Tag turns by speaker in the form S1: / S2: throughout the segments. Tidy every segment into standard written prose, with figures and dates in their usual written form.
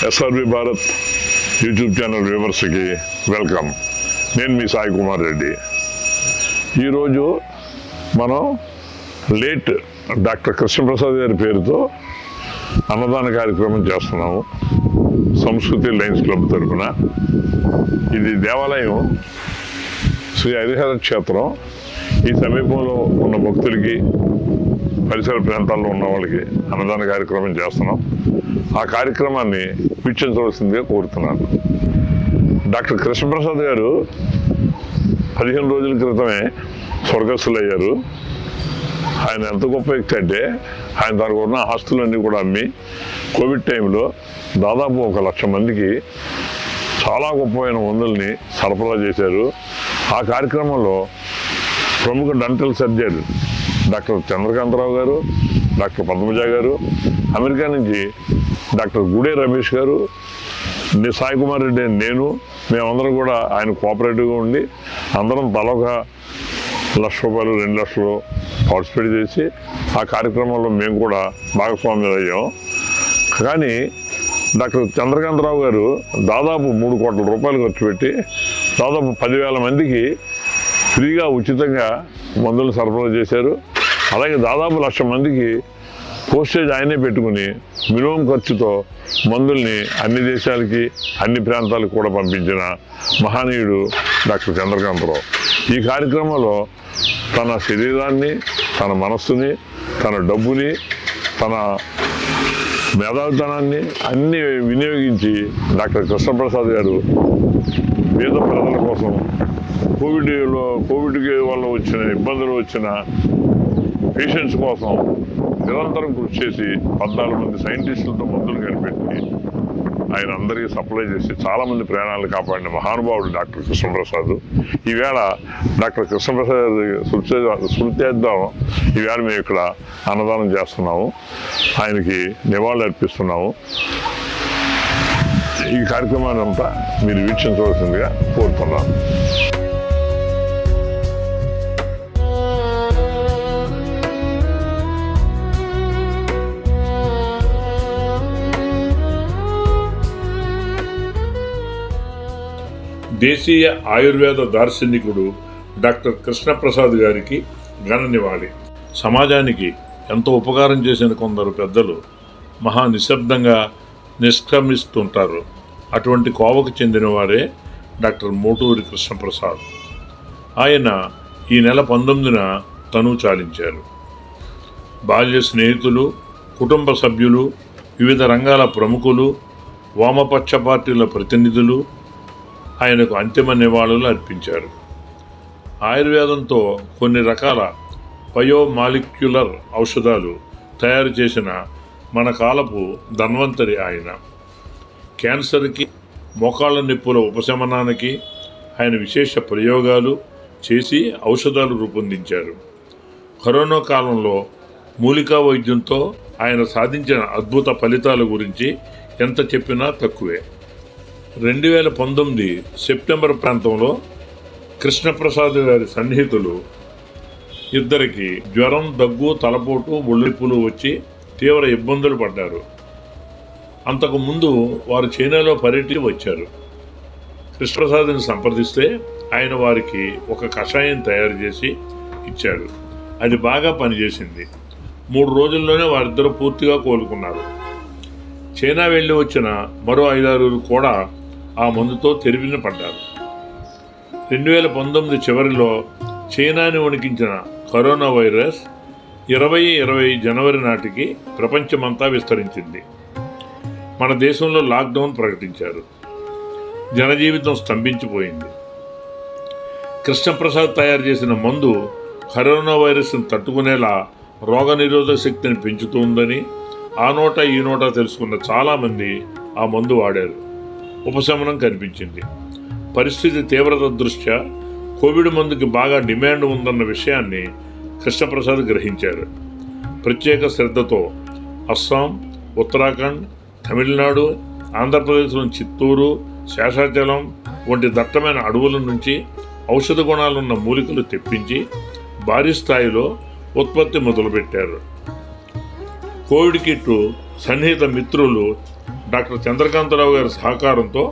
S1: SRV Bharat YouTube channel వ్యూవర్స్కి welcome. నేను మీ సాయి కుమార్ రెడ్డి. ఈరోజు మనం లేట్ డాక్టర్ కృష్ణప్రసాద్ గారి పేరుతో అన్నదాన కార్యక్రమం చేస్తున్నాము సంస్కృతి లయన్స్ క్లబ్ తరఫున. ఇది దేవాలయం శ్రీ హరిహర క్షేత్రం. ఈ సమీపంలో ఉన్న భక్తులకి, పరిసర ప్రాంతాల్లో ఉన్న వాళ్ళకి అన్నదాన కార్యక్రమం చేస్తున్నాం. ఆ కార్యక్రమాన్ని వీక్షించవలసిందిగా కోరుతున్నాను. డాక్టర్ కృష్ణప్రసాద్ గారు 15 రోజుల క్రితమే స్వర్గస్థులయ్యారు. ఆయన ఎంత గొప్ప వ్యక్తి అంటే, ఆయన దానికి ఉన్న ఆస్తులన్నీ కూడా అమ్మి కోవిడ్ టైంలో దాదాపు 1,00,000 మందికి చాలా గొప్పమైన మందుల్ని సరఫరా చేశారు. ఆ కార్యక్రమంలో ప్రముఖ డెంటల్ సర్జన్ డాక్టర్ చంద్రకాంతరావు గారు, డాక్టర్ పద్మజ గారు, అమెరికా నుంచి డాక్టర్ గుడే రమేష్ గారు, సాయి కుమార్ రెడ్డి, నేను, మేమందరం కూడా ఆయన కోఆపరేటివ్గా ఉండి అందరం తలొక ₹1,00,000, ₹2,00,000 పార్టిసిపేట్ చేసి ఆ కార్యక్రమంలో మేము కూడా భాగస్వామ్యం అయ్యాం. కానీ డాక్టర్ చంద్రకాంతరావు గారు దాదాపు ₹3 కోట్ల ఖర్చు పెట్టి దాదాపు 10,000 మందికి ఫ్రీగా ఉచితంగా మందులు సరఫరా చేశారు. అలాగే దాదాపు 1,00,000 మందికి పోస్టేజ్ ఆయనే పెట్టుకుని మినిమం ఖర్చుతో మందుల్ని అన్ని దేశాలకి, అన్ని ప్రాంతాలకు కూడా పంపించిన మహనీయుడు డాక్టర్ చంద్రకాంతరావు. ఈ కార్యక్రమంలో తన శరీరాన్ని, తన మనస్సుని, తన డబ్బుని, తన మేధావితనాన్ని అన్నీ వినియోగించి డాక్టర్ కృష్ణప్రసాద్ గారు పేద ప్రజల కోసం, కోవిడ్ వల్ల వచ్చిన ఇబ్బందులు వచ్చిన పేషెంట్స్ కోసం నిరంతరం కృషి చేసి 14 మంది సైంటిస్టులతో మందులు కనిపెట్టి ఆయన అందరికీ సప్లై చేసి చాలామంది ప్రాణాలను కాపాడిన మహానుభావుడు డాక్టర్ కృష్ణప్రసాద్. ఈవేళ డాక్టర్ కృష్ణప్రసాద్ స్మృత్యార్థం ఈవేళ మేము ఇక్కడ అన్నదానం చేస్తున్నాము, ఆయనకి నివాళులు అర్పిస్తున్నాము. ఈ కార్యక్రమాన్ని అంతా మీరు వీక్షించవలసిందిగా కోరుతున్నాను.
S2: దేశీయ ఆయుర్వేద దార్శనికుడు డాక్టర్ కృష్ణప్రసాద్ గారికి ఘన నివాళి. సమాజానికి ఎంతో ఉపకారం చేసిన కొందరు పెద్దలు మహా నిశ్శబ్దంగా నిష్క్రమిస్తుంటారు. అటువంటి కోవకు చెందినవారే డాక్టర్ మోటూరి కృష్ణప్రసాద్. ఆయన ఈ నెల 19న తనువు చాలించారు. బాల్య స్నేహితులు, కుటుంబ సభ్యులు, వివిధ రంగాల ప్రముఖులు, వామపక్ష పార్టీల ప్రతినిధులు ఆయనకు అంతిమ నివాళులు అర్పించారు. ఆయుర్వేదంతో కొన్ని రకాల బయోమాలిక్యులర్ ఔషధాలు తయారు చేసిన మన కాలపు ధన్వంతరి ఆయన. క్యాన్సర్కి, మోకాళ్ళ నొప్పుల ఉపశమనానికి ఆయన విశేష ప్రయోగాలు చేసి ఔషధాలు రూపొందించారు. కరోనా కాలంలో మూలికా వైద్యంతో ఆయన సాధించిన అద్భుత ఫలితాల గురించి ఎంత చెప్పినా తక్కువే. 2019 సెప్టెంబర్ ప్రాంతంలో కృష్ణప్రసాద్ గారి సన్నిహితులు ఇద్దరికి జ్వరం, దగ్గు, తలపోటు, ఒళ్ళిప్పులు వచ్చి తీవ్ర ఇబ్బందులు పడ్డారు. అంతకుముందు వారు చైనాలో పర్యటించి వచ్చారు. కృష్ణప్రసాద్ని సంప్రదిస్తే ఆయన వారికి ఒక కషాయం తయారు చేసి ఇచ్చాడు. అది బాగా పనిచేసింది. 3 రోజుల్లోనే వారిద్దరూ పూర్తిగా కోలుకున్నారు. చైనా వెళ్ళి వచ్చిన మరో 5-6 కూడా ఆ మందుతో తెరిపిన పడ్డారు. 2019 చివరిలో చైనాని వణికించిన కరోనా వైరస్ 2020 జనవరి నాటికి ప్రపంచమంతా విస్తరించింది. మన దేశంలో లాక్డౌన్ ప్రకటించారు. జనజీవితం స్తంభించిపోయింది. కృష్ణప్రసాద్ తయారు చేసిన మందు కరోనా వైరస్ను తట్టుకునేలా రోగనిరోధక శక్తిని పెంచుతుందని ఆ నోట ఈ నోట తెలుసుకున్న చాలామంది ఆ మందు వాడారు. ఉపశమనం కనిపించింది. పరిస్థితి తీవ్రత దృష్ట్యా కోవిడ్ మందుకి బాగా డిమాండ్ ఉందన్న విషయాన్ని కృష్ణప్రసాద్ గ్రహించారు. ప్రత్యేక శ్రద్ధతో అస్సాం, ఉత్తరాఖండ్, తమిళనాడు, ఆంధ్రప్రదేశ్లోని చిత్తూరు, శేషాచలం వంటి దట్టమైన అడవుల నుంచి ఔషధ గుణాలున్న మూలికలు తెప్పించి భారీ స్థాయిలో ఉత్పత్తి మొదలుపెట్టారు. కోవిడ్ కిట్టు సన్నిహిత మిత్రులు డాక్టర్ చంద్రకాంతరావు గారి సహకారంతో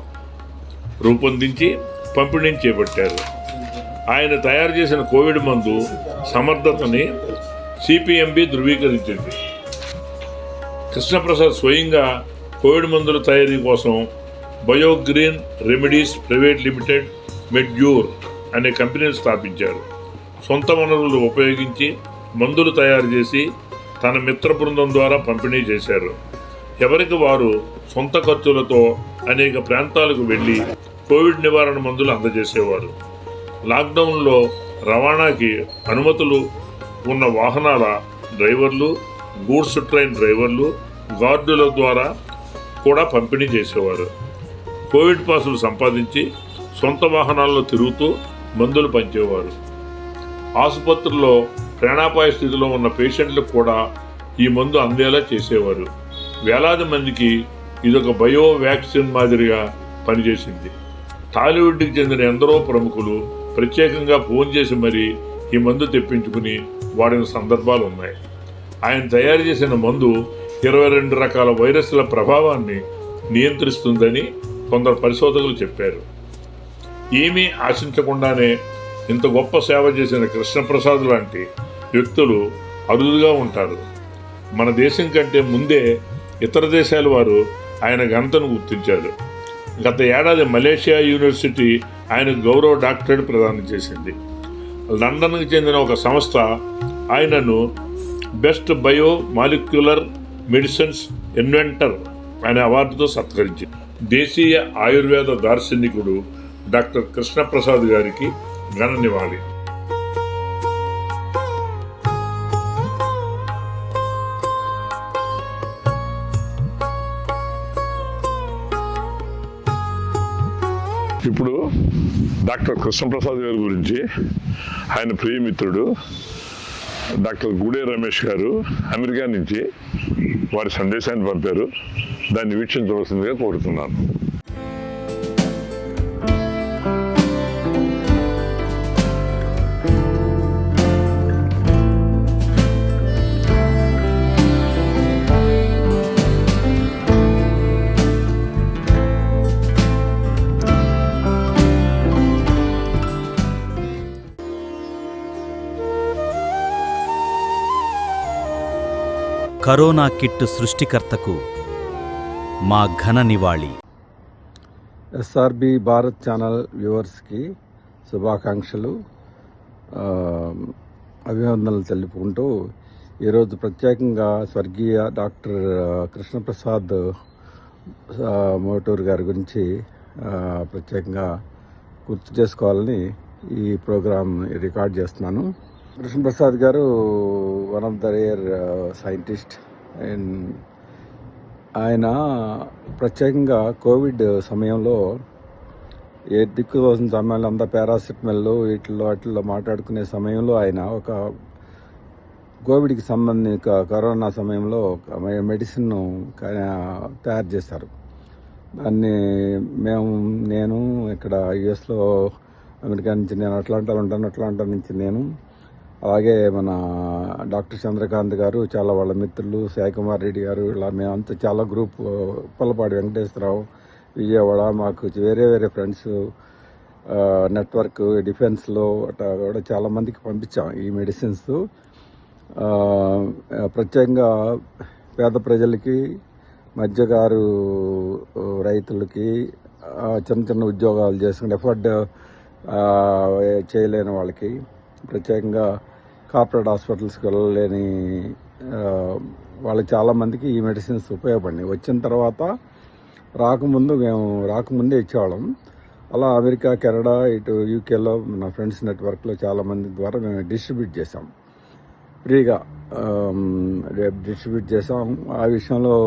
S2: రూపొందించి పంపిణీ చేపట్టారు. ఆయన తయారు చేసిన కోవిడ్ మందు సమర్థతని సిపిఎంబి ధృవీకరించింది. కృష్ణప్రసాద్ స్వయంగా కోవిడ్ మందుల తయారీ కోసం బయోగ్రీన్ రెమెడీస్ ప్రైవేట్ లిమిటెడ్ మెడ్యూర్ అనే కంపెనీని స్థాపించారు. సొంత వనరులు ఉపయోగించి మందులు తయారు చేసి తన మిత్ర బృందం ద్వారా పంపిణీ చేశారు. ఎవరికి వారు సొంత ఖర్చులతో అనేక ప్రాంతాలకు వెళ్ళి కోవిడ్ నివారణ మందులు అందజేసేవారు. లాక్డౌన్లో రవాణాకి అనుమతులు ఉన్న వాహనాల డ్రైవర్లు, గూడ్స్ ట్రైన్ డ్రైవర్లు, గార్డుల ద్వారా కూడా పంపిణీ చేసేవారు. కోవిడ్ పాసులు సంపాదించి సొంత వాహనాల్లో తిరుగుతూ మందులు పంచేవారు. ఆసుపత్రుల్లో ప్రాణాపాయ స్థితిలో ఉన్న పేషెంట్లకు కూడా ఈ మందు అందేలా చేసేవారు. వేలాది మందికి ఇదొక బయో వ్యాక్సిన్ మాదిరిగా పనిచేసింది. టాలీవుడ్కి చెందిన ఎందరో ప్రముఖులు ప్రత్యేకంగా ఫోన్ చేసి మరీ ఈ మందు తెప్పించుకుని వాడిన సందర్భాలు ఉన్నాయి. ఆయన తయారు చేసిన మందు 22 రకాల వైరస్ల ప్రభావాన్ని నియంత్రిస్తుందని కొందరు పరిశోధకులు చెప్పారు. ఏమీ ఆశించకుండానే ఇంత గొప్ప సేవ చేసిన కృష్ణప్రసాద్ లాంటి వ్యక్తులు అరుదుగా ఉంటారు. మన దేశం కంటే ముందే ఇతర దేశాల వారు ఆయన ఘనతను గుర్తించారు. గత ఏడాది మలేషియా యూనివర్సిటీ ఆయనకు గౌరవ డాక్టరేట్ ప్రదానం చేసింది. లండన్కి చెందిన ఒక సంస్థ ఆయనను best bio molecular medicines inventor అనే అవార్డుతో సత్కరించింది. దేశీయ ఆయుర్వేద దార్శనికుడు డాక్టర్ కృష్ణప్రసాద్ గారికి ఘన నివాళి.
S1: ఇప్పుడు డాక్టర్ కృష్ణప్రసాద్ గారి గురించి ఆయన ప్రియమిత్రుడు డాక్టర్ గుడే రమేష్ గారు అమెరికా నుంచి వారి సందేశాన్ని పంపారు. దాన్ని వీక్షించవలసిందిగా కోరుతున్నాను.
S3: కరోనా కిట్ సృష్టికర్తకు మా ఘన నివాళి.
S4: ఎస్ఆర్బి భారత్ ఛానల్ వ్యూవర్స్కి శుభాకాంక్షలు, అభివందనలు తెలుపుకుంటూ ఈరోజు ప్రత్యేకంగా స్వర్గీయ డాక్టర్ కృష్ణప్రసాద్ మోటూర్ గారి గురించి ప్రత్యేకంగా గుర్తు చేసుకోవాలని ఈ ప్రోగ్రాం రికార్డ్ చేస్తున్నాను. కృష్ణప్రసాద్ గారు one of the rare scientist and ఆయన ప్రత్యేకంగా కోవిడ్ సమయంలో ఏ దిక్కు కోసం సమయంలో అంతా పారాసిటమాల్ వాటిల్లో మాట్లాడుకునే సమయంలో ఆయన ఒక కోవిడ్కి సంబంధించిన కరోనా సమయంలో మెడిసిన్ తయారు చేశారు. దాన్ని నేను ఇక్కడ యుఎస్లో అమెరికా నుంచి నేను అట్లాంటాలో ఉంటాను, అట్లాంటా నుంచి నేను, అలాగే మన డాక్టర్ చంద్రకాంత్ గారు, చాలా వాళ్ళ మిత్రులు, సాయికుమార్ రెడ్డి గారు, ఇలా మేమంతా చాలా గ్రూప్, పుల్లపాటి వెంకటేశ్వరరావు, విజయవాడ, మాకు వేరే వేరే ఫ్రెండ్స్, నెట్వర్క్ డిఫెన్స్లో అట్లా కూడా చాలామందికి పంపించాం ఈ మెడిసిన్స్. ప్రత్యేకంగా పేద ప్రజలకి, మధ్యకారు రైతులకి, చిన్న చిన్న ఉద్యోగాలు చేసుకుని ఎఫర్డ్ చేయలేని వాళ్ళకి, ప్రత్యేకంగా కార్పొరేట్ హాస్పిటల్స్కి వెళ్ళలేని వాళ్ళకి చాలామందికి ఈ మెడిసిన్స్ ఉపయోగపడినాయి. వచ్చిన తర్వాత రాకముందే ఇచ్చేవాళ్ళం. అలా అమెరికా, కెనడా, ఇటు యూకేలో నా ఫ్రెండ్స్ నెట్వర్క్లో చాలామంది ద్వారా మేము డిస్ట్రిబ్యూట్ చేసాం, ఫ్రీగా డిస్ట్రిబ్యూట్ చేసాం. ఆ విషయంలో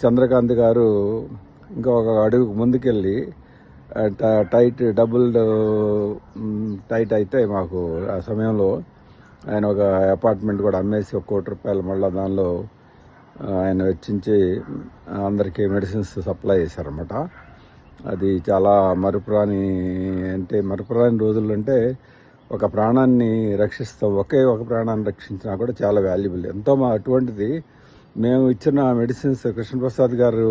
S4: చంద్రకాంత్ గారు ఇంకా ఒక అడుగు ముందుకెళ్ళి డబుల్ టైట్ అయితే మాకు ఆ సమయంలో ఆయన ఒక అపార్ట్మెంట్ కూడా అమ్మేసి £1 కోటి మళ్ళీ దానిలో ఆయన వెచ్చించి అందరికీ మెడిసిన్స్ సప్లై చేశారన్నమాట. అది చాలా మరుపురాని రోజులు. అంటే ఒక ప్రాణాన్ని రక్షిస్తాం, ఒకే ఒక ప్రాణాన్ని రక్షించినా కూడా చాలా వాల్యుబుల్. అటువంటిది మేము ఇచ్చిన మెడిసిన్స్ కృష్ణప్రసాద్ గారు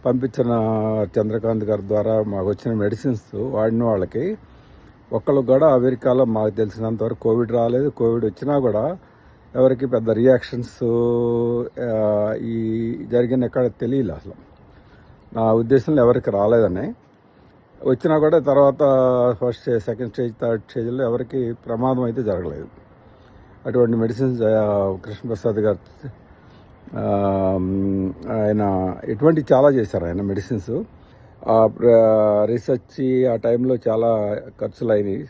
S4: పంపించిన చంద్రకాంత్ గారి ద్వారా మాకు వచ్చిన మెడిసిన్స్ వాడిన వాళ్ళకి ఒక్కళ్ళకి కూడా అమెరికాలో మాకు తెలిసినంత వరకు కోవిడ్ రాలేదు. కోవిడ్ వచ్చినా కూడా ఎవరికి పెద్ద రియాక్షన్స్ ఈ జరిగిన ఎక్కడ తెలియదు. అసలు నా ఉద్దేశంలో ఎవరికి రాలేదని, వచ్చినా కూడా తర్వాత first stage, second stage, third స్టేజ్లో ఎవరికి ప్రమాదం అయితే జరగలేదు. అటువంటి మెడిసిన్స్ కృష్ణప్రసాద్ గారు ఆయన ఎటువంటి చాలా చేశారు. ఆయన మెడిసిన్స్ రీసెర్చ్ ఆ టైంలో చాలా ఖర్చులు అయినాయి.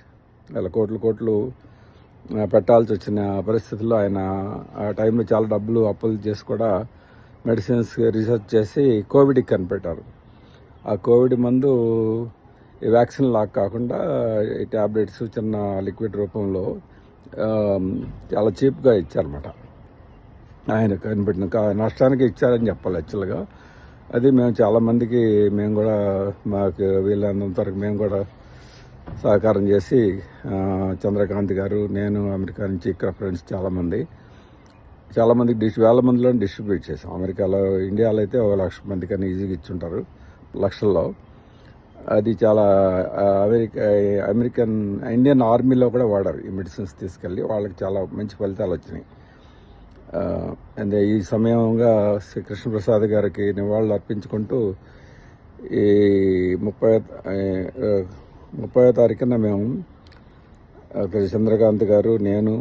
S4: అలా కోట్లు పెట్టాల్సి వచ్చిన పరిస్థితుల్లో ఆయన ఆ టైంలో చాలా డబ్బులు అప్పులు చేసి కూడా మెడిసిన్స్ రీసెర్చ్ చేసి కోవిడ్కి కనిపెట్టారు. ఆ కోవిడ్ మందు ఈ వ్యాక్సిన్ లాగా కాకుండా ఈ ట్యాబ్లెట్స్ చిన్న లిక్విడ్ రూపంలో చాలా చీప్గా ఇచ్చారన్నమాట. ఆయన కనిపెట్టిన నష్టానికి ఇచ్చారని చెప్పాలి యాక్చువల్గా. అది మేము చాలామందికి మేము కూడా మాకు వీళ్ళంత వరకు మేము కూడా సహకారం చేసి చంద్రకాంత్ గారు, నేను, అమెరికా నుంచి ఇక్కడ ఫ్రెండ్స్ చాలామందికి వేల మందిలో డిస్ట్రిబ్యూట్ చేసాం. అమెరికాలో, ఇండియాలో అయితే 1,00,000 మందికని ఈజీగా ఇచ్చుంటారు, లక్షల్లో. అది చాలా ఇండియన్ ఆర్మీలో కూడా వాడారు ఈ మెడిసిన్స్ తీసుకెళ్ళి. వాళ్ళకి చాలా మంచి ఫలితాలు వచ్చినాయి. ఈ సమయంగా శ్రీ కృష్ణప్రసాద్ గారికి నివాళులు అర్పించుకుంటూ ఈ 30వ తారీఖున మేము చంద్రకాంత్ గారు, నేను,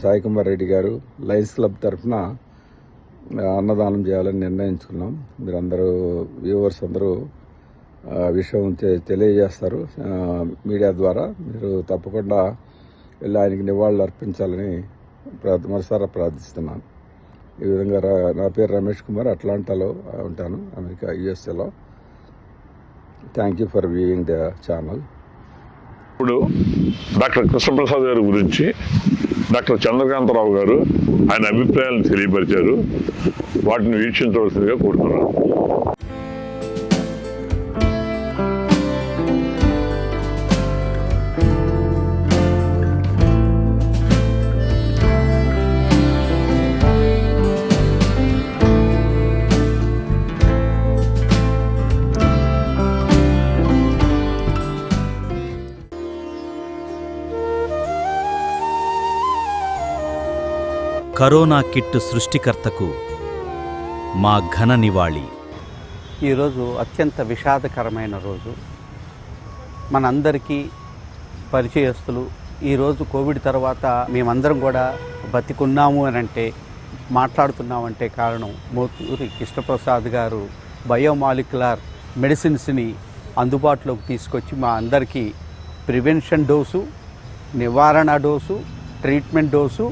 S4: సాయి కుమార్ రెడ్డి గారు లయన్స్ క్లబ్ తరఫున అన్నదానం చేయాలని నిర్ణయించుకున్నాం. మీరందరూ వ్యూవర్స్ అందరూ విషయం తెలియజేస్తారు మీడియా ద్వారా. మీరు తప్పకుండా వెళ్ళి ఆయనకి నివాళులు అర్పించాలని మనసారా ప్రార్థిస్తున్నాను. ఈ విధంగా నా పేరు రమేష్ కుమార్, అట్లాంటాలో ఉంటాను, అమెరికా, యుఎస్ఏలో. Thank you for viewing the channel.
S1: ఇప్పుడు డాక్టర్ కృష్ణప్రసాద్ గారి గురించి డాక్టర్ చంద్రకాంతరావు గారు ఆయన అభిప్రాయాలను తెలియపరిచారు. వాటిని వీక్షించవలసిందిగా కోరుతున్నాను.
S3: కరోనా కిట్ సృష్టికర్తకు మా ఘన నివాళి.
S5: ఈరోజు అత్యంత విషాదకరమైన రోజు. మనందరికీ పరిచయస్తులు. ఈరోజు కోవిడ్ తర్వాత మేమందరం కూడా బతికున్నాము అని అంటే, మాట్లాడుతున్నామంటే కారణం మోతూరి కృష్ణప్రసాద్ గారు బయోమాలిక్యులర్ మెడిసిన్స్ని అందుబాటులోకి తీసుకొచ్చి మా అందరికీ ప్రివెన్షన్ డోసు, నివారణ డోసు, ట్రీట్మెంట్ డోసు,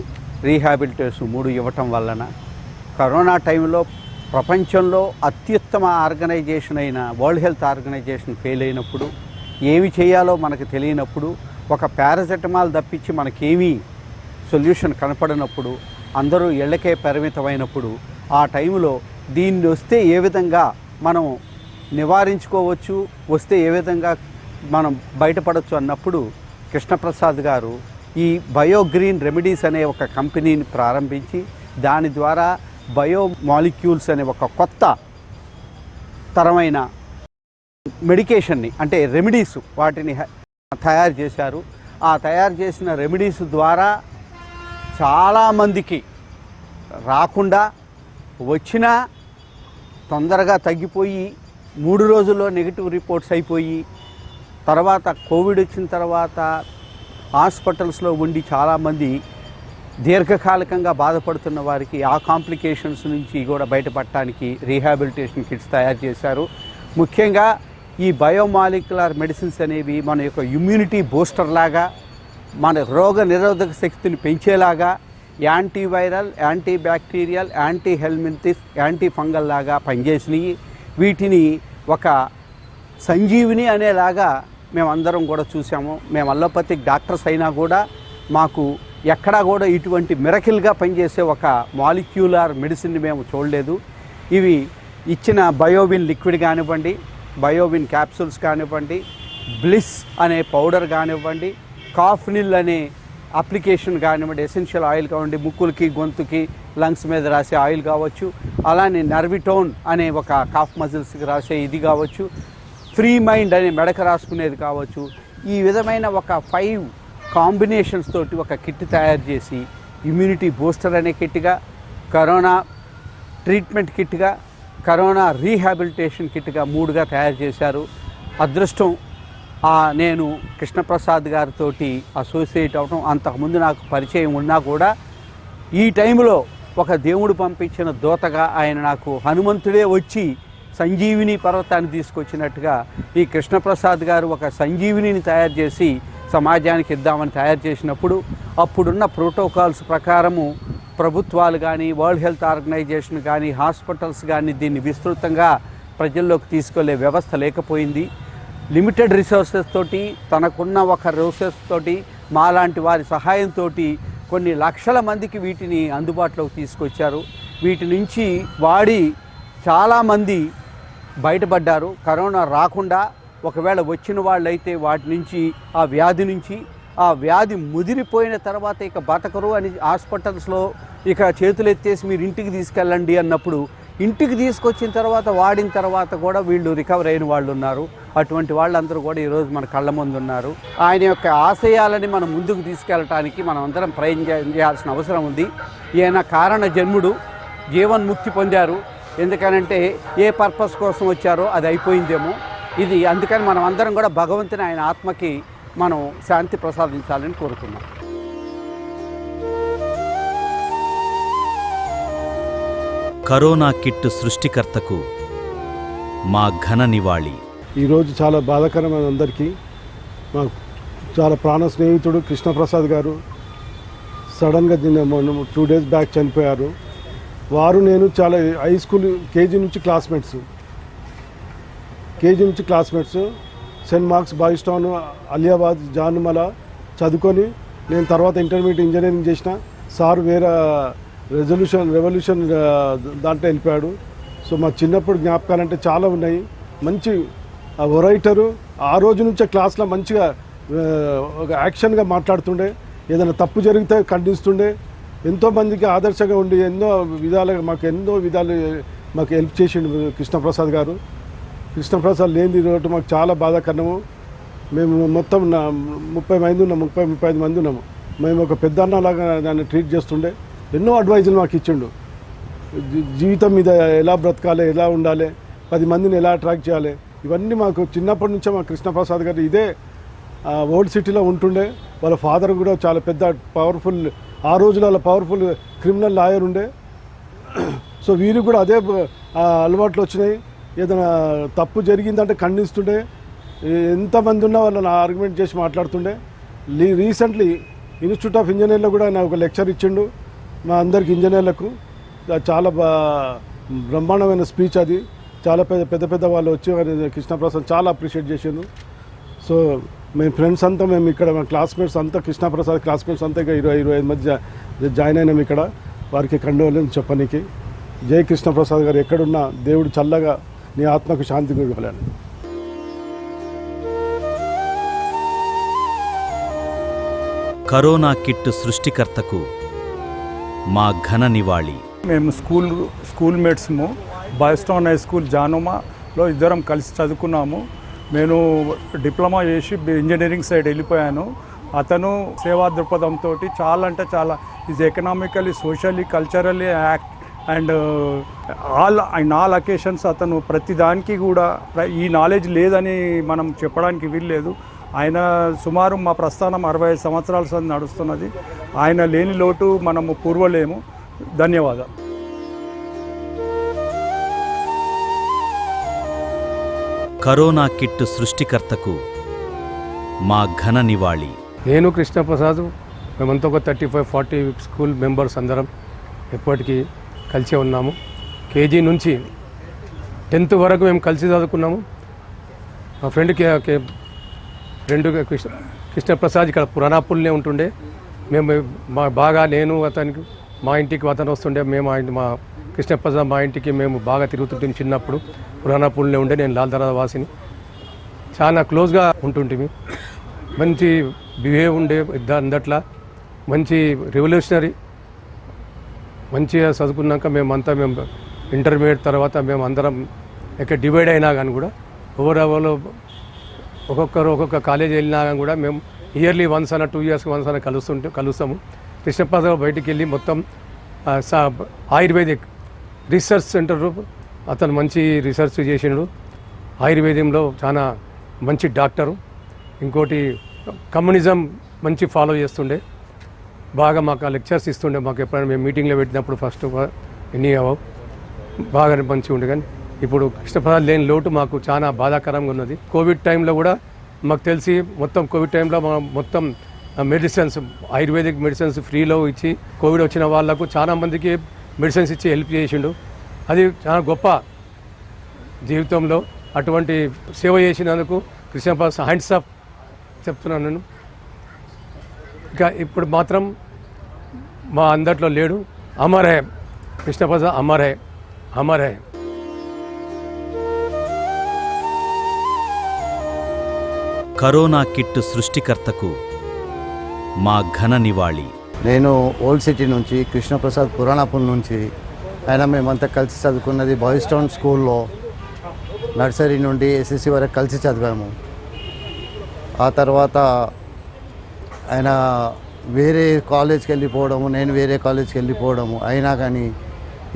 S5: రీహాబిలిటేషన్ 3 ఇవ్వటం వలన కరోనా టైంలో ప్రపంచంలో అత్యుత్తమ ఆర్గనైజేషన్ అయిన వరల్డ్ హెల్త్ ఆర్గనైజేషన్ ఫెయిల్ అయినప్పుడు, ఏమి చేయాలో మనకు తెలియనప్పుడు, ఒక పారాసెటమాల్ తప్పించి మనకేమీ సొల్యూషన్ కనపడినప్పుడు, అందరూ ఇళ్ళకే పరిమితమైనప్పుడు, ఆ టైంలో దీన్ని వస్తే ఏ విధంగా మనం నివారించుకోవచ్చు, వస్తే ఏ విధంగా మనం బయటపడవచ్చు అన్నప్పుడు కృష్ణప్రసాద్ గారు ఈ బయోగ్రీన్ రెమెడీస్ అనే ఒక కంపెనీని ప్రారంభించి దాని ద్వారా బయోమాలిక్యూల్స్ అనే ఒక కొత్త తరమైన మెడికేషన్ని, అంటే రెమెడీస్, వాటిని తయారు చేశారు. ఆ తయారు చేసిన రెమెడీస్ ద్వారా చాలామందికి రాకుండా వచ్చినా తొందరగా తగ్గిపోయి 3 రోజుల్లో నెగిటివ్ రిపోర్ట్స్ అయిపోయి, తర్వాత కోవిడ్ వచ్చిన తర్వాత హాస్పిటల్స్లో ఉండి చాలామంది దీర్ఘకాలికంగా బాధపడుతున్న వారికి ఆ కాంప్లికేషన్స్ నుంచి కూడా బయటపడటానికి రీహాబిలిటేషన్ కిట్స్ తయారు చేశారు. ముఖ్యంగా ఈ బయోమాలిక్యులర్ మెడిసిన్స్ అనేవి మన యొక్క ఇమ్యూనిటీ బూస్టర్ లాగా, మన రోగ నిరోధక శక్తిని పెంచేలాగా, antiviral, anti bacterial, anti helminthic, anti fungal లాగా పనిచేసినవి. వీటిని ఒక సంజీవిని అనేలాగా మేమందరం కూడా చూసాము. మేము అలోపతిక్ డాక్టర్స్ అయినా కూడా మాకు ఎక్కడా కూడా ఇటువంటి మిరకిల్గా పనిచేసే ఒక మాలిక్యులర్ మెడిసిన్ని మేము చూడలేదు. ఇవి ఇచ్చిన బయోవిన్ లిక్విడ్ కానివ్వండి, బయోవిన్ క్యాప్సూల్స్ కానివ్వండి, బ్లిస్ అనే పౌడర్ కానివ్వండి, కాఫ్నిల్ అనే అప్లికేషన్ కానివ్వండి, ఎసెన్షియల్ ఆయిల్ కానివ్వండి, ముక్కులకి గొంతుకి లంగ్స్ మీద రాసే ఆయిల్ కావచ్చు, అలానే నర్విటోన్ అనే ఒక కాఫ్ మజిల్స్కి రాసే ఇది కావచ్చు, ఫ్రీ మైండ్ అనే మెడక రాసుకునేది కావచ్చు. ఈ విధమైన ఒక 5 కాంబినేషన్స్ తోటి ఒక కిట్ తయారు చేసి ఇమ్యూనిటీ బూస్టర్ అనే కిట్గా, కరోనా ట్రీట్మెంట్ కిట్గా, కరోనా రీహాబిలిటేషన్ కిట్గా 3గా తయారు చేశారు. అదృష్టం నేను కృష్ణప్రసాద్ గారితో అసోసియేట్ అవటం, అంతకుముందు నాకు పరిచయం ఉన్నా కూడా ఈ టైంలో ఒక దేవుడు పంపించిన దూతగా ఆయన నాకు హనుమంతుడే వచ్చి సంజీవిని పర్వతాన్ని తీసుకొచ్చినట్టుగా ఈ కృష్ణప్రసాద్ గారు ఒక సంజీవినిని తయారు చేసి సమాజానికి ఇద్దామని తయారు చేసినప్పుడు అప్పుడున్న ప్రోటోకాల్స్ ప్రకారము ప్రభుత్వాలు కానీ, వరల్డ్ హెల్త్ ఆర్గనైజేషన్ కానీ, హాస్పిటల్స్ కానీ దీన్ని విస్తృతంగా ప్రజల్లోకి తీసుకెళ్లే వ్యవస్థ లేకపోయింది. లిమిటెడ్ రిసోర్సెస్ తోటి, తనకున్న ఒక రిసోర్సెస్ తోటి, మాలాంటి వారి సహాయంతో కొన్ని లక్షల మందికి వీటిని అందుబాటులోకి తీసుకొచ్చారు. వీటి నుంచి వాడి చాలామంది బయటపడ్డారు. కరోనా రాకుండా ఒకవేళ వచ్చిన వాళ్ళైతే వాటి నుంచి, ఆ వ్యాధి ముదిరిపోయిన తర్వాత ఇక బతకరు అని హాస్పిటల్స్లో ఇక చేతులు ఎత్తేసి మీరు ఇంటికి తీసుకెళ్ళండి అన్నప్పుడు ఇంటికి తీసుకొచ్చిన తర్వాత వాడిన తర్వాత కూడా వీళ్ళు రికవర్ అయిన వాళ్ళు ఉన్నారు. అటువంటి వాళ్ళందరూ కూడా ఈరోజు మన కళ్ళ ముందు ఉన్నారు. ఆయన యొక్క ఆశయాలని మనం ముందుకు తీసుకెళ్ళటానికి మనం అందరం ప్రయత్నం చేయాల్సిన అవసరం ఉంది. ఈయన కారణ జన్ముడు, జీవన్ముక్తి పొందారు. ఎందుకనంటే ఏ పర్పస్ కోసం వచ్చారో అది అయిపోయిందేమో. ఇది అందుకని మనం అందరం కూడా భగవంతుని ఆయన ఆత్మకి మనం శాంతి ప్రసాదించాలని కోరుతున్నాం.
S3: కరోనా కిట్ సృష్టికర్తకు మా ఘన నివాళి.
S6: ఈరోజు చాలా బాధాకరమైన అందరికీ మా చాలా ప్రాణ స్నేహితుడు కృష్ణప్రసాద్ గారు సడన్గా 2 days బ్యాక్ చనిపోయారు. వారు నేను చాలా హై స్కూల్ కేజీ నుంచి classmates Saint Mark's Boys Town, Aliabad, Janumala చదువుకొని నేను తర్వాత ఇంటర్మీడియట్ ఇంజనీరింగ్ చేసిన. సార్ వేరే రెవల్యూషన్ దాంట్లో వెళ్ళిపోయాడు. సో మా చిన్నప్పుడు జ్ఞాపకాలు చాలా ఉన్నాయి. మంచి ఒరైటరు. ఆ రోజు నుంచే క్లాస్లో మంచిగా ఒక యాక్షన్గా మాట్లాడుతుండే, ఏదైనా తప్పు జరిగితే ఖండిస్తుండే, ఎంతోమందికి ఆదర్శంగా ఉండి ఎన్నో విధాలుగా మాకు హెల్ప్ చేసిండు కృష్ణప్రసాద్ గారు. కృష్ణప్రసాద్ లేని రోజు మాకు చాలా బాధాకరము. మేము మొత్తం 35 మంది ఉన్నాము. మేము ఒక పెద్ద అన్నలాగా దాన్ని ట్రీట్ చేస్తుండే. ఎన్నో అడ్వైజులు మాకు ఇచ్చిండు. జీవితం మీద ఎలా బ్రతకాలి, ఎలా ఉండాలి, 10 మందిని ఎలా అట్రాక్ట్ చేయాలి, ఇవన్నీ మాకు చిన్నప్పటి నుంచే మా కృష్ణప్రసాద్ గారు ఇదే ఓల్డ్ సిటీలో ఉంటుండే. వాళ్ళ ఫాదర్ కూడా చాలా పెద్ద పవర్ఫుల్, ఆ రోజులలో పవర్ఫుల్ క్రిమినల్ లాయర్ ఉండే. సో వీరికి కూడా అదే అలవాట్లు వచ్చినాయి. ఏదైనా తప్పు జరిగిందంటే ఖండిస్తుండే. ఎంతమంది ఉన్నా వాళ్ళని ఆర్గ్యుమెంట్ చేసి మాట్లాడుతుండే. రీసెంట్లీ ఇన్స్టిట్యూట్ ఆఫ్ ఇంజనీర్లో కూడా ఆయన ఒక లెక్చర్ ఇచ్చిండు మా అందరికి ఇంజనీర్లకు. చాలా బ్రహ్మాండమైన స్పీచ్ అది. చాలా పెద్ద వాళ్ళు వచ్చి కృష్ణప్రసాద్ చాలా అప్రిషియేట్ చేసిండు. సో మేము ఫ్రెండ్స్ అంతా, మేము ఇక్కడ మా క్లాస్మేట్స్ అంతా, కృష్ణప్రసాద్ క్లాస్మేట్స్ అంతా ఇక 25 మంది జాయిన్ అయినాం ఇక్కడ. వారికి కండోలెన్స్ చెప్పనీకి. జై కృష్ణప్రసాద్ గారు, ఎక్కడున్నా దేవుడు చల్లగా నీ ఆత్మకు శాంతి ఇవ్వాలని.
S3: కరోనా కిట్ సృష్టికర్తకు మా ఘన నివాళి.
S7: మేము స్కూల్ మేట్స్ము. బాయ్స్ టౌన్ హై స్కూల్ జానుమాలో ఇద్దరం కలిసి చదువుకున్నాము. నేను డిప్లొమా చేసి ఇంజనీరింగ్ సైడ్ వెళ్ళిపోయాను. అతను సేవా దృక్పథంతో చాలా అంటే చాలా is economically, socially, culturally act and all occasions అతను ప్రతి దానికి కూడా ఈ నాలెడ్జ్ లేదని మనం చెప్పడానికి వీల్లేదు. ఆయన సుమారు మా ప్రస్థానం 65 సంవత్సరాల సంది నడుస్తున్నది. ఆయన లేని లోటు మనము పూర్వలేము. ధన్యవాదాలు.
S3: కరోనా కిట్ సృష్టికర్తకు మా ఘన నివాళి.
S8: నేను కృష్ణప్రసాద్, మేమంతా ఒక 35-40 స్కూల్ మెంబర్స్ అందరం ఎప్పటికీ కలిసే ఉన్నాము. కేజీ నుంచి 10th వరకు మేము కలిసి చదువుకున్నాము. మా ఫ్రెండ్ కృష్ణప్రసాద్ ఇక్కడ పురాణాపుల్నే ఉంటుండే. మేము బాగా నేను అతనికి మా ఇంటికి అతను వస్తుండే. మేము మా కృష్ణప్రసాద్ మా ఇంటికి మేము బాగా తిరుగుతుంటే చిన్నప్పుడు. పురాణాపుల్నే ఉండే. నేను లాల్దరా వాసిని. చాలా క్లోజ్గా ఉంటుంటిమి. మంచి బిహేవ్ ఉండే అందట్లా. మంచి రెవల్యూషనరీ. మంచిగా చదువుకున్నాక మేము ఇంటర్మీడియట్ తర్వాత మేము అందరం ఎక్కడ డివైడ్ అయినా కానీ కూడా ఓవరాల్ ఒక్కొక్కరు ఒక్కొక్క కాలేజ్ వెళ్ళినా కానీ కూడా మేము ఇయర్లీ వన్స్ అన్న 2 years వన్స్ అన్న కలుస్తాము. కృష్ణప్రసాద్ బయటికి వెళ్ళి మొత్తం ఆయుర్వేదిక్ రీసెర్చ్ సెంటర్ అతను మంచి రీసెర్చ్ చేసిండు. ఆయుర్వేదంలో చాలా మంచి డాక్టరు. ఇంకోటి కమ్యూనిజం మంచి ఫాలో చేస్తుండే. బాగా మాకు లెక్చర్స్ ఇస్తుండే. మాకు ఎప్పుడైనా మేము మీటింగ్లో పెట్టినప్పుడు ఫస్ట్ ఎన్ని బాగా మంచిగా ఉండే. కానీ ఇప్పుడు కృష్ణప్రసాద్ లేని లోటు మాకు చాలా బాధాకరంగా ఉన్నది. కోవిడ్ టైంలో కూడా మాకు తెలిసి కోవిడ్ టైంలో మొత్తం మెడిసిన్స్, ఆయుర్వేదిక్ మెడిసిన్స్ ఫ్రీలో ఇచ్చి కోవిడ్ వచ్చిన వాళ్ళకు చాలా మందికి మెడిసిన్స్ ఇచ్చి హెల్ప్ చేసిండు. అది చాలా గొప్ప జీవితంలో అటువంటి సేవ చేసినందుకు కృష్ణప్రసాద్ హ్యాండ్స్ ఆఫ్ చెప్తున్నాను నేను. ఇంకా ఇప్పుడు మాత్రం మా అందరిలో లేడు. అమర్ హై కృష్ణప్రసాద్, అమర్ హై, అమర్ హై.
S3: కరోనా కిట్ సృష్టికర్తకు మా ఘన నివాళి.
S9: నేను ఓల్డ్ సిటీ నుంచి, కృష్ణప్రసాద్ పురాణాపూల్ నుంచి. ఆయన మేమంతా కలిసి చదువుకున్నది బాయ్స్ టౌన్ స్కూల్లో. నర్సరీ నుండి ఎస్ఎస్సి వరకు కలిసి చదివాము. ఆ తర్వాత ఆయన వేరే కాలేజ్కి వెళ్ళిపోవడము, నేను వేరే కాలేజ్కి వెళ్ళిపోవడము. అయినా కానీ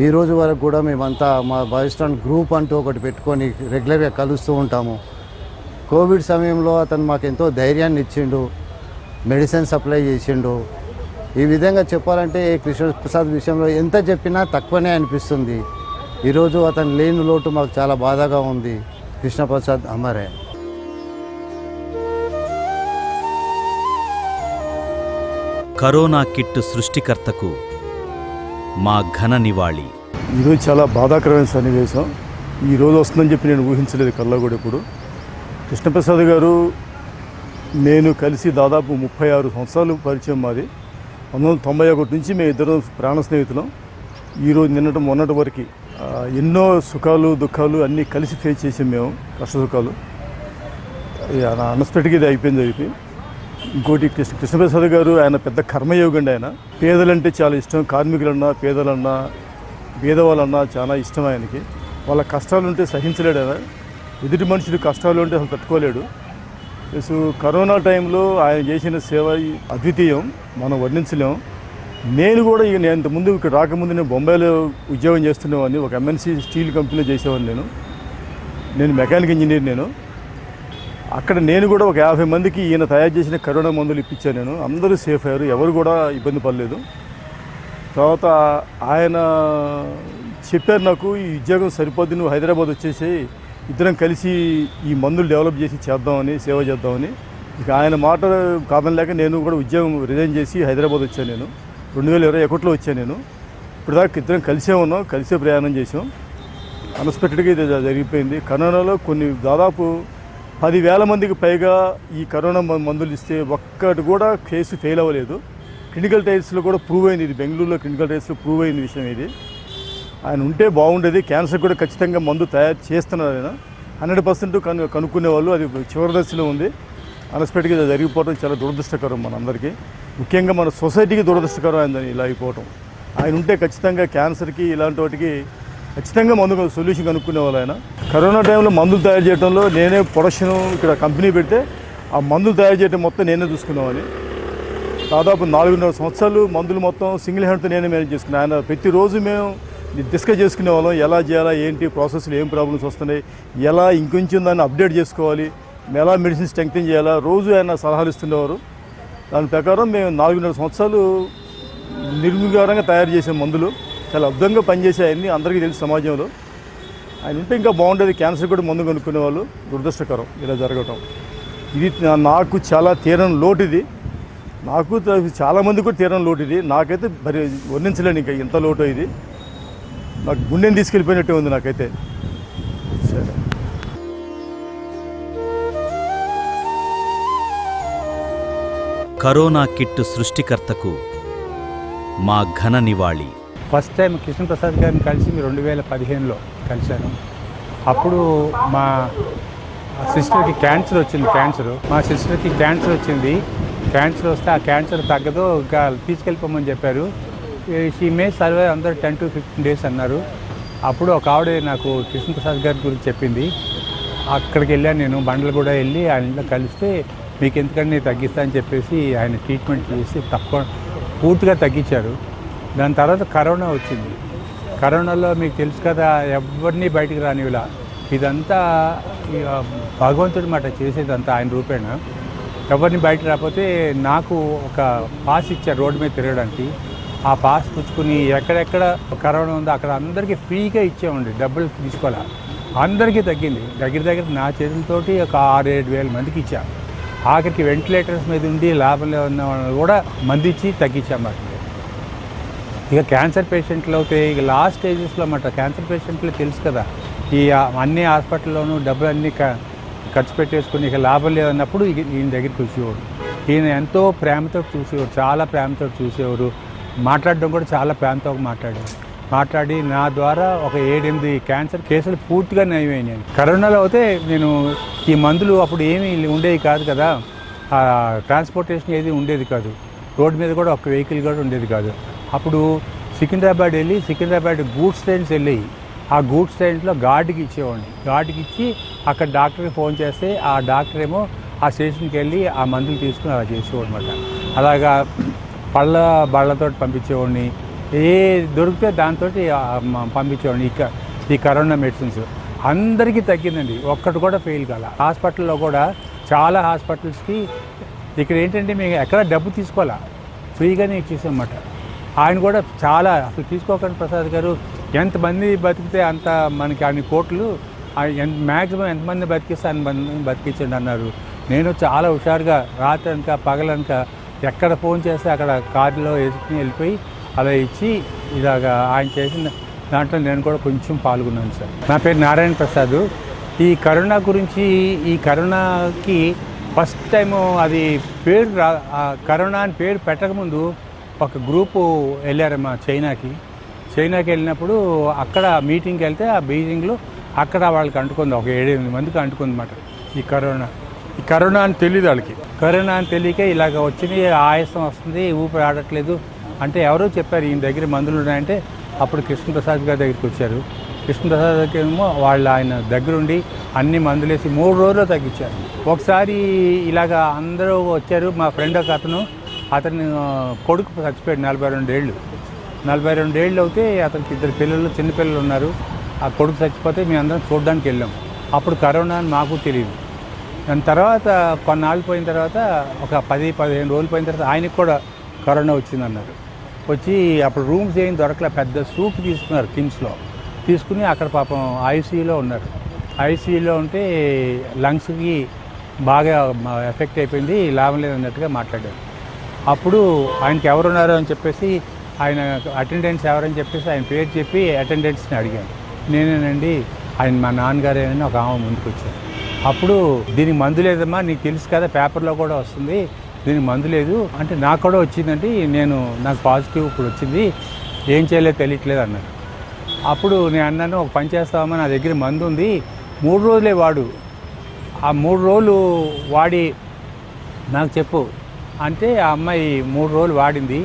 S9: ఈరోజు వరకు కూడా మేమంతా మా బాయ్స్ టౌన్ గ్రూప్ అంటూ ఒకటి పెట్టుకొని రెగ్యులర్గా కలుస్తూ ఉంటాము. కోవిడ్ సమయంలో అతను మాకు ఎంతో ధైర్యాన్ని ఇచ్చిండు, మెడిసిన్ సప్లై చేసిండు. ఈ విధంగా చెప్పాలంటే కృష్ణప్రసాద్ విషయంలో ఎంత చెప్పినా తక్కువనే అనిపిస్తుంది. ఈరోజు అతను లేని లోటు మాకు చాలా బాధగా ఉంది. కృష్ణప్రసాద్ అమరే.
S3: కరోనా కిట్ సృష్టికర్తకు మా ఘన నివాళి.
S6: ఈరోజు చాలా బాధాకరమైన సన్నివేశం. ఈరోజు వస్తుందని చెప్పి నేను ఊహించలేదు కల్లో కూడా. ఇప్పుడు కృష్ణప్రసాద్ గారు నేను కలిసి దాదాపు 36 సంవత్సరాలు పరిచయం. మాది 1991 నుంచి మేము ఇద్దరం ప్రాణ స్నేహితులం. ఈరోజు మొన్నటి వరకు ఎన్నో సుఖాలు దుఃఖాలు అన్నీ కలిసి ఫేస్ చేసాం మేము, కష్ట సుఖాలు. అన్ఎక్స్పెక్టెడ్గా ఇది అయిపోయింది. ఇంకోటి కృష్ణప్రసాద్ గారు ఆయన పెద్ద కర్మయోగండి. ఆయన పేదలంటే చాలా ఇష్టం. కార్మికులన్నా, పేదలన్నా, పేదవాళ్ళన్నా చాలా ఇష్టం ఆయనకి. వాళ్ళ కష్టాలు ఉంటే సహించలేడు ఆయన. ఎదుటి మనుషులు కష్టాలు ఉంటే అసలు తట్టుకోలేడు. సో కరోనా టైంలో ఆయన చేసిన సేవ అద్వితీయం, మనం వర్ణించలేం. నేను కూడా నేను ఇంతకుముందు ఇక్కడ రాకముందు నేను బొంబాయిలో ఉద్యోగం చేస్తున్నవాడిని. ఒక ఎంఎన్సీ స్టీల్ కంపెనీలో చేసేవాడిని. నేను మెకానిక్ ఇంజనీర్. అక్కడ నేను కూడా ఒక 50 మందికి ఈయన తయారు చేసిన కరోనా మందులు ఇప్పించాను నేను. అందరూ సేఫ్ అయ్యారు, ఎవరు కూడా ఇబ్బంది పడలేదు. తర్వాత ఆయన చెప్పారు నాకు, ఈ ఉద్యోగం సరిపోద్ది, నువ్వు హైదరాబాద్ వచ్చేసి ఇద్దరం కలిసి ఈ మందులు డెవలప్ చేసి చేద్దామని, సేవ చేద్దామని. ఇక ఆయన మాట కాదనలేక నేను కూడా ఉద్యోగం రిజైన్ చేసి హైదరాబాద్ వచ్చాను. నేను 2021లో వచ్చాను. నేను ఇప్పుడు దాకా ఇద్దరం కలిసే ఉన్నాం, కలిసే ప్రయాణం చేసాం. అన్ఎక్స్పెక్టెడ్గా ఇది జరిగిపోయింది. కరోనాలో దాదాపు 10,000 మందికి పైగా ఈ కరోనా మందులు ఇస్తే ఒక్కటి కూడా కేసు ఫెయిల్ అవ్వలేదు. క్లినికల్ ట్రయల్స్లో కూడా ప్రూవ్ అయింది. ఇది బెంగళూరులో క్లినికల్ ట్రయల్స్లో ప్రూవ్ అయిన విషయం ఇది. ఆయన ఉంటే బాగుండేది. క్యాన్సర్ కూడా ఖచ్చితంగా మందు తయారు చేస్తున్నారు ఆయన. 100% కనుక్కునే వాళ్ళు. అది చివరి దశలో ఉంది. అన్ఎక్స్పెక్టెడ్గా జరిగిపోవడం చాలా దురదృష్టకరం మనందరికీ. ముఖ్యంగా మన సొసైటీకి దురదృష్టకరం అయిందని ఇలా అయిపోవటం. ఆయన ఉంటే ఖచ్చితంగా క్యాన్సర్కి ఇలాంటి వాటికి ఖచ్చితంగా మందు సొల్యూషన్ కనుక్కునేవాళ్ళు ఆయన. కరోనా టైంలో మందులు తయారు చేయడంలో నేనే ప్రొడక్షన్ ఇక్కడ కంపెనీ పెడితే ఆ మందులు తయారు చేయడం మొత్తం నేనే చూసుకునేవాడిని. దాదాపు 4.5 సంవత్సరాలు మందులు మొత్తం సింగిల్ హ్యాండ్తో నేనే మేనేజ్ చేసుకున్నాను. ఆయన ప్రతిరోజు మేము డిస్కస్ చేసుకునే వాళ్ళం. ఎలా చేయాలా, ఏంటి ప్రాసెస్లో ఏం ప్రాబ్లమ్స్ వస్తున్నాయి, ఎలా ఇంకొంచెం దాన్ని అప్డేట్ చేసుకోవాలి, ఎలా మెడిసిన్ స్ట్రెంగ్తెన్ చేయాలా, రోజు ఆయన సలహాలు ఇస్తుండేవారు. దాని ప్రకారం మేము 4.5 సంవత్సరాలు నిర్వికారంగా తయారు చేసే మందులు చాలా అద్భుతంగా పనిచేసాయని అందరికీ తెలుసు సమాజంలో. ఆయన ఉంటే ఇంకా బాగుండేది. క్యాన్సర్ కూడా మందు కనుక్కునే వాళ్ళు. దురదృష్టకరం ఇలా జరగటం. ఇది నాకు చాలా తీరని లోటు. ఇది నాకు చాలామంది కూడా తీరని లోటు. ఇది నాకైతే మరి వర్ణించలేను ఇంకా ఎంత లోటు. ఇది నాకు గుండెని తీసుకెళ్ళిపోయినట్టే ఉంది నాకైతే. సరే.
S3: కరోనా కిట్ సృష్టికర్తకు మా ఘన నివాళి.
S10: ఫస్ట్ టైం కృష్ణప్రసాద్ గారిని కలిసి 2015లో కలిశాను. అప్పుడు మా సిస్టర్కి క్యాన్సర్ వచ్చింది. మా సిస్టర్కి క్యాన్సర్ వచ్చింది. క్యాన్సర్ వస్తే ఆ క్యాన్సర్ తగ్గదు, ఇంకా తీసుకెళ్ళిపోమని చెప్పారు. షీ మే సర్వే అందరూ 10 to 15 days అన్నారు. అప్పుడు ఒక ఆవిడ నాకు కృష్ణప్రసాద్ గారి గురించి చెప్పింది. అక్కడికి వెళ్ళాను నేను, బండ్లు కూడా వెళ్ళి ఆయన కలిస్తే మీకు ఎందుకంటే నేను తగ్గిస్తా అని చెప్పేసి ఆయన ట్రీట్మెంట్ చేసి పూర్తిగా తగ్గించారు. దాని తర్వాత కరోనా వచ్చింది. కరోనాలో మీకు తెలుసు కదా, ఎవరిని బయటికి రానివిలా. ఇదంతా భగవంతుడి మాట చేసేదంతా ఆయన రూపేణ. ఎవరిని బయట రాకపోతే నాకు ఒక పాస్ ఇచ్చారు రోడ్డు మీద తిరగడానికి. ఆ పాస్ పుచ్చుకుని ఎక్కడెక్కడ కరోనా ఉందో అక్కడ అందరికీ ఫ్రీగా ఇచ్చేవండి, డబ్బులు తీసుకోవాలి. అందరికీ తగ్గింది. దగ్గర నా చేతులతోటి ఒక 6-7 వేల మందికి ఇచ్చా. ఆఖరికి వెంటిలేటర్స్ మీద ఉండి లాభంలో ఉన్న వాళ్ళు కూడా మంది ఇచ్చి తగ్గించామాట. ఇక క్యాన్సర్ పేషెంట్లు అయితే ఇక లాస్ట్ స్టేజెస్లో అన్నమాట. క్యాన్సర్ పేషెంట్లు తెలుసు కదా, ఈ అన్ని హాస్పిటల్లోనూ డబ్బులు అన్నీ ఖర్చు పెట్టేసుకుని ఇక లాభం లేదన్నప్పుడు ఈయన దగ్గరికి వచ్చేవాడు. ఈయన ఎంతో ప్రేమతో చూసేవారు, చాలా ప్రేమతో చూసేవారు. మాట్లాడడం కూడా చాలా ప్రేమతో మాట్లాడి నా ద్వారా ఒక 7-8 క్యాన్సర్ కేసులు పూర్తిగా నయమైనాయి. కరోనాలో అయితే నేను ఈ మందులు అప్పుడు ఏమీ ఉండేవి కాదు కదా, ట్రాన్స్పోర్టేషన్ ఏది ఉండేది కాదు, రోడ్డు మీద కూడా ఒక వెహికల్ కూడా ఉండేది కాదు. అప్పుడు సికింద్రాబాద్ వెళ్ళి సికింద్రాబాద్ గూడ్స్ ట్రైన్స్ వెళ్ళి ఆ గూడ్స్ ట్రైన్స్లో గార్డుకి ఇచ్చేవాడిని. గార్డుకి ఇచ్చి అక్కడ డాక్టర్కి ఫోన్ చేస్తే ఆ డాక్టర్ ఏమో ఆ స్టేషన్కి వెళ్ళి ఆ మందులు తీసుకుని అలా చేసేవాడు అనమాట. అలాగా బళ్ళతో పంపించేవాడిని, ఏ దొరికితే దాంతో పంపించేవాడిని. ఈ కరోనా మెడిసిన్స్ అందరికీ తగ్గిందండి, ఒక్కటి కూడా ఫెయిల్ కాల. హాస్పిటల్లో కూడా చాలా హాస్పిటల్స్కి ఇక్కడ ఏంటంటే మేము ఎక్కడ డబ్బు తీసుకోవాలా, ఫ్రీగానే ఇచ్చేసామన్నమాట. ఆయన కూడా చాలా అసలు తీసుకోకండి ప్రసాద్ గారు, ఎంతమంది బతికితే అంత మనకి అన్ని కోట్లు, మ్యాక్సిమం ఎంతమంది బతికిస్తే అంతమంది బతికించండి అన్నారు. నేను చాలా హుషారుగా రాత్రి అనక పగలనక ఎక్కడ ఫోన్ చేస్తే అక్కడ కారులో వేసుకుని వెళ్ళిపోయి అలా ఇచ్చి ఇలాగా ఆయన చేసిన దాంట్లో నేను కూడా కొంచెం పాల్గొన్నాను సార్. నా పేరు నారాయణ ప్రసాద్. ఈ కరోనా గురించి, ఈ కరోనాకి ఫస్ట్ టైము అది పేరు కరోనా అని పేరు పెట్టకముందు ఒక గ్రూపు వెళ్ళారమ్మా చైనాకి వెళ్ళినప్పుడు అక్కడ మీటింగ్కి వెళ్తే ఆ బీజింగ్లో అక్కడ వాళ్ళకి అంటుకుంది, ఒక 7-8 మందికి అంటుకుంది అన్నమాట ఈ కరోనా అని తెలియదు వాళ్ళకి. కరోనా అని తెలియక ఇలాగ వచ్చింది, ఆయాసం వస్తుంది, ఊపిరి ఆడట్లేదు అంటే ఎవరో చెప్పారు ఈయన దగ్గర మందులు ఉన్నాయంటే అప్పుడు కృష్ణప్రసాద్ గారి దగ్గరికి వచ్చారు. కృష్ణప్రసాద్ దగ్గర ఏమో ఆయన దగ్గరుండి అన్ని మందులు వేసి 3 రోజుల్లో తగ్గించారు. ఒకసారి ఇలాగ అందరూ వచ్చారు. మా ఫ్రెండ్ ఒక అతను కొడుకు చచ్చిపోయాడు, 42 ఏళ్ళు అవుతే అతనికి 2 పిల్లలు, చిన్న పిల్లలు ఉన్నారు. ఆ కొడుకు చచ్చిపోతే మేము అందరం చూడడానికి వెళ్ళాం. అప్పుడు కరోనా అని మాకు తెలియదు. దాని తర్వాత కొన్నాళ్ళు పోయిన తర్వాత ఒక 10-15 రోజులు పోయిన తర్వాత ఆయనకు కూడా కరోనా వచ్చిందన్నారు. వచ్చి అప్పుడు రూమ్స్ ఏం దొరకలే, పెద్ద సూప్ తీసుకున్నారు కిమ్స్లో. తీసుకుని అక్కడ పాపం ఐసీయూలో ఉన్నారు. ఐసీయూలో ఉంటే లంగ్స్కి బాగా ఎఫెక్ట్ అయిపోయింది, లాభం లేదన్నట్టుగా మాట్లాడారు. అప్పుడు ఆయనకి ఎవరున్నారు అని చెప్పేసి ఆయన అటెండెన్స్ ఎవరని చెప్పేసి ఆయన పేరు చెప్పి అటెండెన్స్ని అడిగాను. నేనేనండి, ఆయన మా నాన్నగారేనని ఒక ఆమె ముందుకు వచ్చారు. అప్పుడు దీనికి మందు లేదమ్మా, నీకు తెలుసు కదా పేపర్లో కూడా వస్తుంది, దీనికి మందు లేదు అంటే నాకు కూడా వచ్చిందండి, నాకు పాజిటివ్ ఇప్పుడు వచ్చింది, ఏం చేయలేదు తెలియట్లేదు అన్నారు. అప్పుడు నేను అన్నాను, ఒక పని చేస్తామా, నా దగ్గర మందు ఉంది, 3 రోజులే వాడు, ఆ 3 రోజులు వాడి నాకు చెప్పు అంటే ఆ అమ్మాయి 3 రోజులు వాడింది,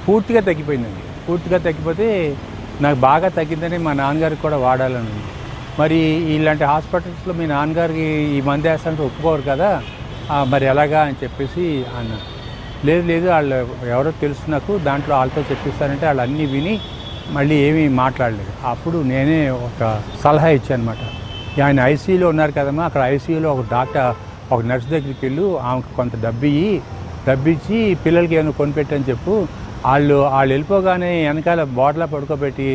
S10: పూర్తిగా తగ్గిపోయిందండి. పూర్తిగా తగ్గిపోతే నాకు బాగా తగ్గిందని మా నాన్నగారికి కూడా వాడాలని ఉంది. మరి ఇలాంటి హాస్పిటల్స్లో మీ నాన్నగారికి ఈ మందు వేస్తానంటే ఒప్పుకోరు కదా, మరి ఎలాగా అని చెప్పేసి అన్నారు. లేదు వాళ్ళు ఎవరో తెలుసు నాకు, దాంట్లో వాళ్ళతో చెప్పిస్తానంటే వాళ్ళు అన్నీ విని మళ్ళీ ఏమీ మాట్లాడలేదు. అప్పుడు నేనే ఒక సలహా ఇచ్చాను అనమాట. ఆయన ఐసీయూలో ఉన్నారు కదమ్మా, అక్కడ ఐసీయూలో ఒక నర్స్ దగ్గరికి వెళ్ళు, ఆమెకు కొంత డబ్బిచ్చి పిల్లలకి ఏమైనా కొనిపెట్టని చెప్పు, వాళ్ళు వెళ్ళిపోగానే వెనకాల బాటిల్లో పడుకోబెట్టి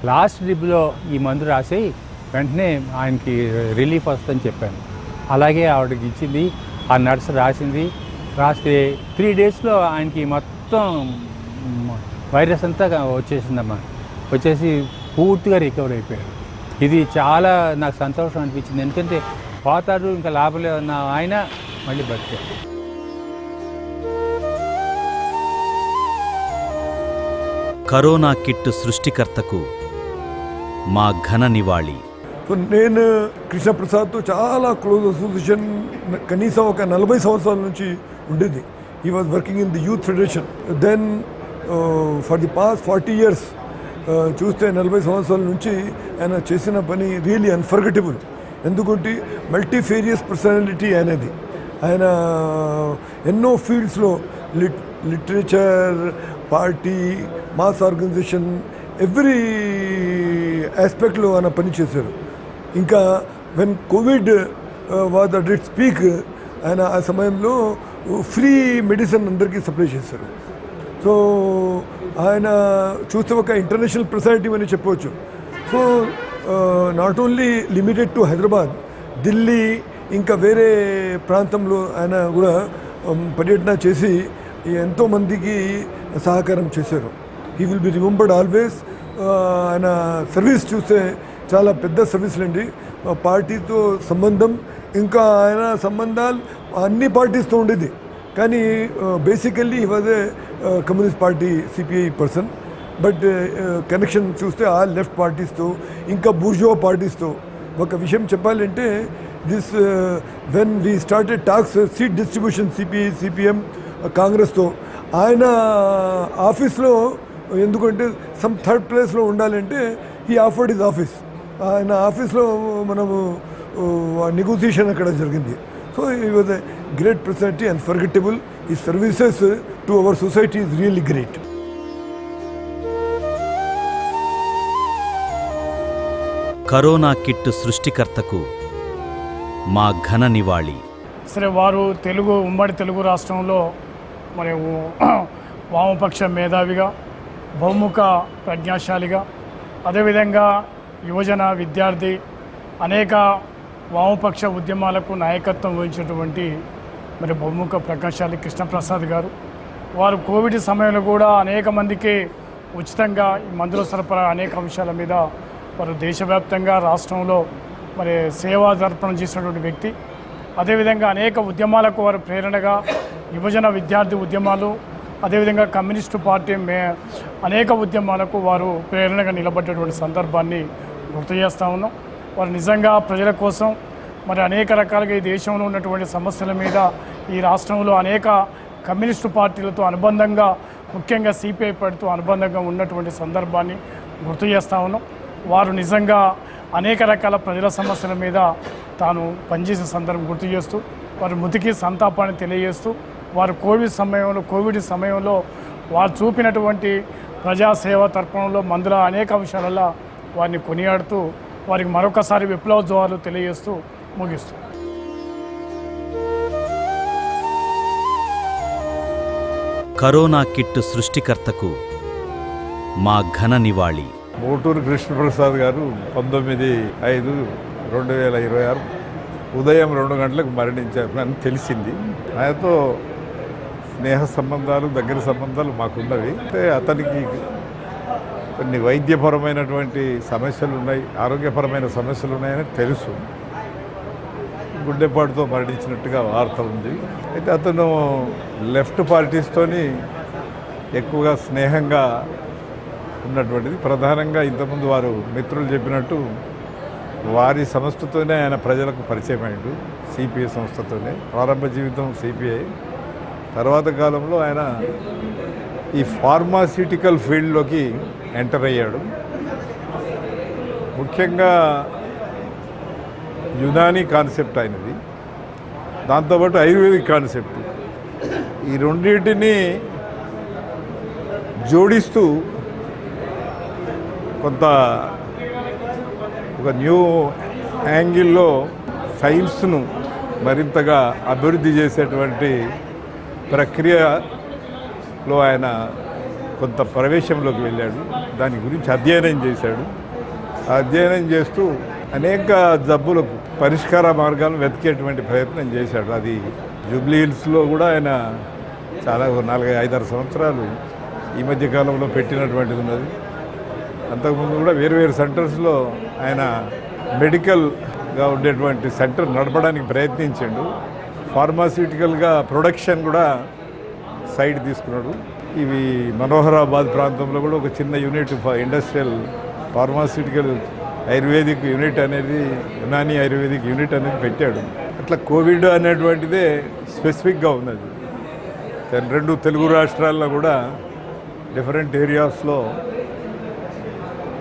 S10: లాస్ట్ డ్రిప్లో ఈ మందు రాసి వెంటనే ఆయనకి రిలీఫ్ వస్తుందని చెప్పాను. అలాగే ఆవిడకి ఇచ్చింది, ఆ నర్స్ రాస్తే 3 daysలో ఆయనకి మొత్తం వైరస్ అంతా వచ్చేసిందమ్మా. వచ్చేసి పూర్తిగా రికవర్ అయిపోయారు. ఇది చాలా నాకు సంతోషం అనిపించింది, ఎందుకంటే పోతాడు ఇంకా లాభం లేదన్న ఆయన మళ్ళీ బతికారు.
S3: కరోనా కిట్ సృష్టికర్తకు మా ఘన నివాళి.
S11: సో నేను కృష్ణప్రసాద్తో చాలా క్లోజ్ అసోసియేషన్ కనీసం ఒక 40 సంవత్సరాల నుంచి ఉండేది.
S6: he was working in the Youth Federation. Then for the past 40 years, చూస్తే 40 సంవత్సరాల నుంచి ఆయన చేసిన పని రియలీ అన్ఫర్గెటబుల్. ఎందుకంటే మల్టీఫేరియస్ పర్సనాలిటీ అనేది. ఆయన ఎన్నో ఫీల్డ్స్లో literature, party, mass organisation, every ఆస్పెక్ట్లో ఆయన పనిచేశారు. ఇంకా when Covid was at its peak, ఆయన ఆ సమయంలో ఫ్రీ మెడిసిన్ అందరికీ సప్లై చేశారు. సో ఆయన చూస్తే ఒక ఇంటర్నేషనల్ పర్సనాలిటీ అని చెప్పవచ్చు. So not only limited to Hyderabad, Delhi ఇంకా వేరే ప్రాంతంలో ఆయన కూడా పర్యటన చేసి ఎంతోమందికి సహకారం చేశారు. He will be remembered always. ఆయన సర్వీస్ చూస్తే చాలా పెద్ద సర్వీస్లండి. పార్టీతో సంబంధం, ఇంకా ఆయన సంబంధాలు అన్ని పార్టీస్తో ఉండేది. కానీ basically he was a communist party CPI person. But connection చూస్తే ఆ లెఫ్ట్ పార్టీస్తో, ఇంకా బూర్జువా పార్టీస్తో. ఒక విషయం చెప్పాలంటే, this when we started talks seat distribution CPI, CPM, కాంగ్రెస్తో, ఆయన ఆఫీస్లో, ఎందుకంటే సమ్ థర్డ్ ప్లేస్లో ఉండాలంటే హీ ఆఫర్డ్ హిజ్ ఆఫీస్. ఆయన ఆఫీస్లో మనము నెగోసియేషన్ అక్కడ జరిగింది. So he was a great personality, unforgettable. ఈ services to our society is really great.
S3: Corona kit సృష్టికర్తకు మా ఘన నివాళి.
S11: సరే, వారు ఉమ్మడి తెలుగు రాష్ట్రంలో మరి వామపక్ష మేధావిగా, బహుముఖ ప్రజ్ఞాశాలిగా, అదేవిధంగా యువజన, విద్యార్థి, అనేక వామపక్ష ఉద్యమాలకు నాయకత్వం వహించినటువంటి మరి బహుముఖ ప్రజ్ఞాశాలి కృష్ణప్రసాద్ గారు. వారు కోవిడ్ సమయంలో కూడా అనేక మందికి ఉచితంగా ఈ మందుల సరఫరా, అనేక అంశాల మీద వారు దేశవ్యాప్తంగా, రాష్ట్రంలో మరి సేవా దర్పణం చేసినటువంటి వ్యక్తి. అదేవిధంగా అనేక ఉద్యమాలకు వారు ప్రేరణగా, యువజన, విద్యార్థి ఉద్యమాలు, అదేవిధంగా కమ్యూనిస్టు పార్టీ అనేక ఉద్యమాలకు వారు ప్రేరణగా నిలబడ్డటువంటి సందర్భాన్ని గుర్తు చేస్తూ ఉన్నాం. వారు నిజంగా ప్రజల కోసం మరి అనేక రకాలుగా ఈ దేశంలో ఉన్నటువంటి సమస్యల మీద, ఈ రాష్ట్రంలో అనేక కమ్యూనిస్టు పార్టీలతో అనుబంధంగా, ముఖ్యంగా సిపిఐ పార్టీతో అనుబంధంగా ఉన్నటువంటి సందర్భాన్ని గుర్తు చేస్తూ ఉన్నాం. వారు నిజంగా అనేక రకాల ప్రజల సమస్యల మీద తాను పనిచేసిన సందర్భం గుర్తు చేస్తూ, వారి మృతికి సంతాపాన్ని తెలియజేస్తూ, వారు కోవిడ్ సమయంలో వారు చూపినటువంటి ప్రజాసేవ తర్పణంలో, మందుల అనేక అంశాలలో వారిని కొనియాడుతూ, వారికి మరొకసారి విప్లవ జోహార్లు తెలియజేస్తూ ముగిస్తూ.
S3: కరోనా కిట్ సృష్టికర్తకు మా ఘన నివాళి.
S12: మోటూరు కృష్ణప్రసాద్ గారు 19/5/2026 ఉదయం 2 గంటలకు మరణించారు అని తెలిసింది. ఆయనతో స్నేహ సంబంధాలు, దగ్గర సంబంధాలు మాకున్నవి. అంటే అతనికి కొన్ని వైద్యపరమైనటువంటి సమస్యలు ఉన్నాయి, ఆరోగ్యపరమైన సమస్యలు ఉన్నాయని తెలుసు. గుండెపాటుతో మరణించినట్టుగా వార్త ఉంది. అయితే అతను లెఫ్ట్ పార్టీస్తోని ఎక్కువగా స్నేహంగా ఉన్నటువంటిది. ప్రధానంగా ఇంతకుముందు వారు మిత్రులు చెప్పినట్టు వారి సంస్థతోనే ఆయన ప్రజలకు పరిచయం అయ్యాడు. సిపిఐ సంస్థతోనే ప్రారంభ జీవితం సిపిఐ. తర్వాత కాలంలో ఆయన ఈ ఫార్మాస్యూటికల్ ఫీల్డ్లోకి ఎంటర్ అయ్యాడు. ముఖ్యంగా యునానీ కాన్సెప్ట్ అయినది, దాంతోపాటు ఆయుర్వేదిక్ కాన్సెప్ట్, ఈ రెండింటినీ జోడిస్తూ కొంత ఒక న్యూ యాంగిల్లో సైన్స్ను మరింతగా అభివృద్ధి చేసేటువంటి ప్రక్రియలో ఆయన కొంత ప్రవేశంలోకి వెళ్ళాడు. దాని గురించి అధ్యయనం చేశాడు. అధ్యయనం చేస్తూ అనేక జబ్బులకు పరిష్కార మార్గాలను వెతికేటువంటి ప్రయత్నం చేశాడు. అది జూబ్లీ హిల్స్లో కూడా ఆయన చాలా 4-5-6 సంవత్సరాలు ఈ మధ్య కాలంలో పెట్టినటువంటిది ఉన్నది. అంతకుముందు కూడా వేరు సెంటర్స్లో ఆయన మెడికల్గా ఉండేటువంటి సెంటర్ నడపడానికి ప్రయత్నించాడు. ఫార్మాస్యూటికల్గా ప్రొడక్షన్ కూడా సైడ్ తీసుకున్నాడు. ఇవి మనోహరాబాద్ ప్రాంతంలో కూడా ఒక చిన్న unit industrial pharmaceutical ayurvedic unit అనేది, యునానీ ఆయుర్వేదిక్ యూనిట్ అనేది పెట్టాడు. అట్లా కోవిడ్ అనేటువంటిదే స్పెసిఫిక్గా ఉన్నది. రెండు తెలుగు రాష్ట్రాల్లో కూడా డిఫరెంట్ ఏరియాస్లో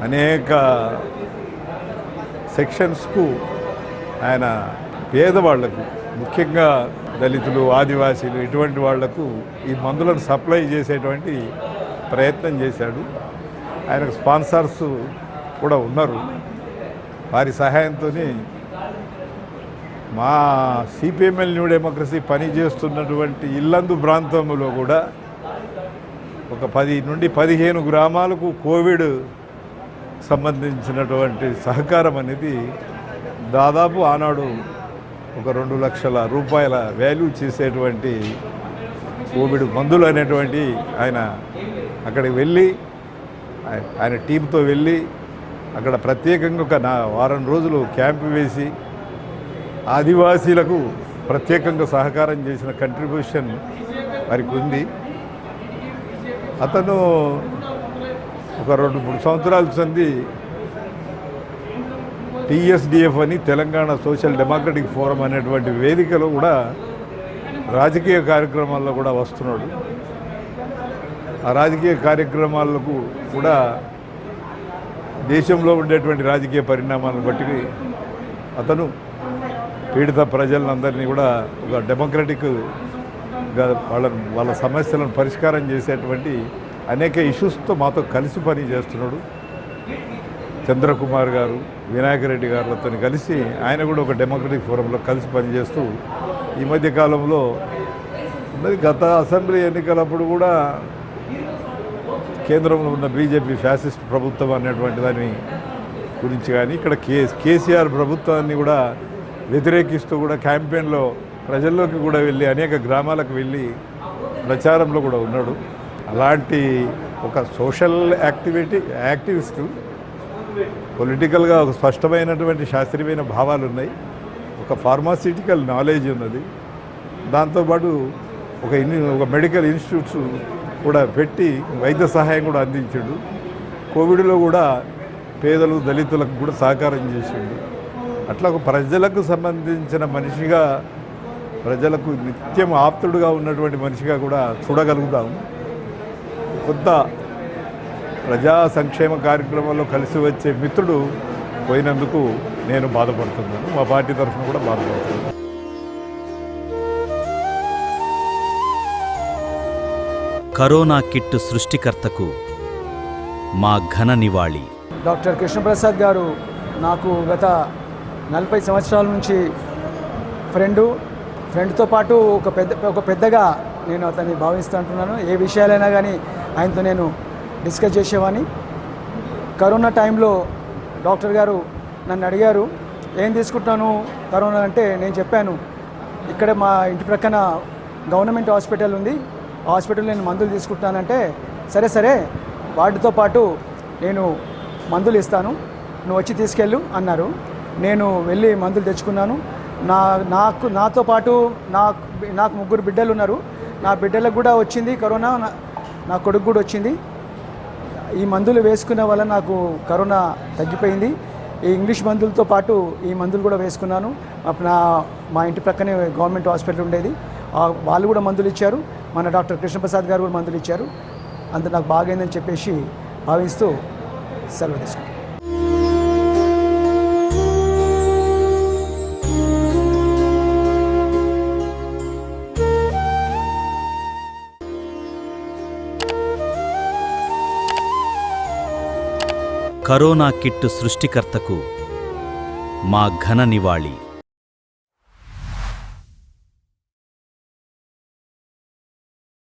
S12: అనేక సెక్షన్స్కు ఆయన పేదవాళ్లకు, ముఖ్యంగా దళితులు, ఆదివాసీలు ఇటువంటి వాళ్లకు ఈ మందులను సప్లై చేసేటువంటి ప్రయత్నం చేశాడు. ఆయనకు స్పాన్సర్స్ కూడా ఉన్నారు. వారి సహాయంతో మా సిపిఎంఎల్ న్యూ డెమోక్రసీ పనిచేస్తున్నటువంటి ఇల్లందు ప్రాంతంలో కూడా ఒక 10 నుండి 15 గ్రామాలకు కోవిడ్ సంబంధించినటువంటి సహకారం అనేది దాదాపు ఆనాడు ఒక 2 లక్షల రూపాయల వాల్యూ చేసేటువంటి కోవిడ్ మందులు అనేటువంటి ఆయన అక్కడికి వెళ్ళి ఆయన టీంతో వెళ్ళి అక్కడ ప్రత్యేకంగా ఒక వారం రోజులు క్యాంపు వేసి ఆదివాసీలకు ప్రత్యేకంగా సహకారం చేసిన కంట్రిబ్యూషన్ వారికి ఉంది. అతను ఒక 2-3 సంవత్సరాల సంది TSDF అని తెలంగాణ సోషల్ డెమోక్రటిక్ ఫోరం అనేటువంటి వేదికలో కూడా రాజకీయ కార్యక్రమాల్లో కూడా వస్తున్నాడు. ఆ రాజకీయ కార్యక్రమాలకు కూడా దేశంలో ఉండేటువంటి రాజకీయ పరిణామాలను బట్టి అతను పీడిత ప్రజలందరినీ కూడా ఒక డెమోక్రటిక్గా వాళ్ళ సమస్యలను పరిష్కారం చేసేటువంటి అనేక ఇష్యూస్తో మాతో కలిసి పని చేస్తున్నాడు. చంద్రకుమార్ గారు, వినాయక రెడ్డి గారులతో కలిసి ఆయన కూడా ఒక డెమోక్రటిక్ ఫోరంలో కలిసి పనిచేస్తూ ఈ మధ్య కాలంలో ఉన్నది. గత అసెంబ్లీ ఎన్నికలప్పుడు కూడా కేంద్రంలో ఉన్న బీజేపీ ఫ్యాసిస్ట్ ప్రభుత్వం అనేటువంటి దాని గురించి కానీ ఇక్కడ కేసీఆర్ ప్రభుత్వాన్ని కూడా వ్యతిరేకిస్తూ కూడా క్యాంపెయిన్లో ప్రజల్లోకి కూడా వెళ్ళి అనేక గ్రామాలకు వెళ్ళి ప్రచారంలో కూడా ఉన్నాడు. అలాంటి ఒక సోషల్ యాక్టివిస్టు పొలిటికల్గా ఒక స్పష్టమైనటువంటి శాస్త్రీయమైన భావాలు ఉన్నాయి, ఒక ఫార్మాస్యూటికల్ నాలెడ్జ్ ఉన్నది. దాంతోపాటు ఒక మెడికల్ ఇన్స్టిట్యూట్స్ కూడా పెట్టి వైద్య సహాయం కూడా అందించాడు. కోవిడ్లో కూడా పేదలు, దళితులకు కూడా సహకారం చేసిండు. అట్లా ఒక ప్రజలకు సంబంధించిన మనిషిగా, ప్రజలకు నిత్యం ఆప్తుడుగా ఉన్నటువంటి మనిషిగా కూడా చూడగలుగుతాము. కొంత ప్రజా సంక్షేమ కార్యక్రమాల్లో కలిసి వచ్చే మిత్రుడు పోయినందుకు నేను బాధపడుతున్నాను. మా పార్టీ తరఫున కూడా బాధపడుతున్నాను.
S3: కరోనా కిట్ సృష్టికర్తకు మా ఘన నివాళి.
S13: డాక్టర్ కృష్ణప్రసాద్ గారు నాకు గత 40 సంవత్సరాల నుంచి ఫ్రెండ్తో పాటు ఒక పెద్దగా నేను అతన్ని భావిస్తుంటున్నాను. ఏ విషయాలైనా కానీ ఆయనతో నేను డిస్కస్ చేసేవాడిని. కరోనా టైంలో డాక్టర్ గారు నన్ను అడిగారు, ఏం తీసుకుంటున్నాను కరోనా అంటే నేను చెప్పాను, ఇక్కడ మా ఇంటి ప్రక్కన గవర్నమెంట్ హాస్పిటల్ ఉంది, ఆ హాస్పిటల్ నేను మందులు తీసుకుంటానంటే సరే వాటితో పాటు నేను మందులు ఇస్తాను, నువ్వు వచ్చి తీసుకెళ్ళు అన్నారు. నేను వెళ్ళి మందులు తెచ్చుకున్నాను. నాతో పాటు నాకు 3 బిడ్డలు ఉన్నారు. నా బిడ్డలకు కూడా వచ్చింది కరోనా, నా కొడుకు కూడా వచ్చింది. ఈ మందులు వేసుకున్న వల్ల నాకు కరోనా తగ్గిపోయింది. ఈ ఇంగ్లీష్ మందులతో పాటు ఈ మందులు కూడా వేసుకున్నాను. మా ఇంటి ప్రక్కనే గవర్నమెంట్ హాస్పిటల్ ఉండేది, వాళ్ళు కూడా మందులు ఇచ్చారు. మన డాక్టర్ కృష్ణప్రసాద్ గారు కూడా మందులు ఇచ్చారు. అంత నాకు బాగైందని చెప్పేసి భావిస్తూ సెలవు తీసుకున్నాను.
S3: కరోనా కిట్ సృష్టికర్తకు మా ఘన నివాళి.